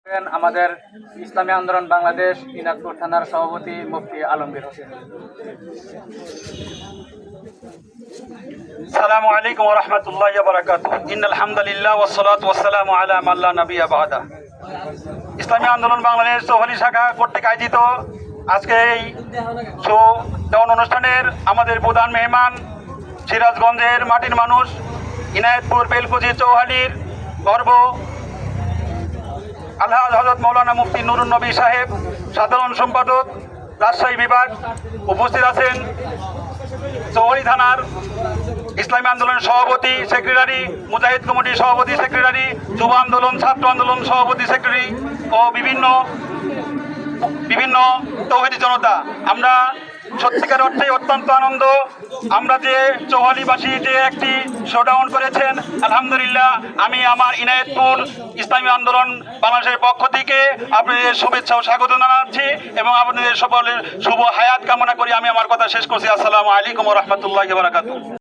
আমাদের ইসলামী আন্দোলন বাংলাদেশ দিনাজপুর থানার সভাপতি মুফতি আলমগীর হোসেন। আসসালামু আলাইকুম ওয়া রাহমাতুল্লাহি ওয়া বারাকাতুহু। ইন্নাল হামদুলিল্লাহ ওয়াস সালাতু ওয়াস সালামু আলা মান লা নাবিয়্যা বা'দা। ইসলামী আন্দোলন বাংলাদেশ চৌহালি শাখা কর্তৃক আয়োজিত আজকে এই দেওয়ান অনুষ্ঠানের আমাদের প্রধান মেহমান সিরাজগঞ্জের মাটির মানুষ ইনায়েতপুর বেলকুচি চৌহালির গর্ব আলহাজ হযরত মাওলানা মুফতি নুরুন নবী সাহেব, সাধারণ সম্পাদক রাজশাহী বিভাগ। উপস্থিত আছেন চৌহালি থানার ইসলামী আন্দোলনের সভাপতি সেক্রেটারি, মুজাহিদ কমিটির সভাপতি সেক্রেটারি, যুব আন্দোলন ছাত্র আন্দোলন সভাপতি সেক্রেটারি ও বিভিন্ন তৌহিদি জনতা। আমরা সত্যিকার অর্থে অত্যন্ত আনন্দ। আমরা যে চৌহালিবাসী যে একটি শোডাউন করেছেন, আলহামদুলিল্লাহ আমি আমার ইনায়েতপুর ইসলামী আন্দোলন বাংলাদেশের পক্ষ থেকে আপনাদের শুভেচ্ছা ও স্বাগত জানাচ্ছি এবং আপনাদের সকলের শুভ হায়াত কামনা করি আমি আমার কথা শেষ করছি। আসসালামু আলাইকুম ওয়া রাহমাতুল্লাহি ওয়া বারাকাতুহু।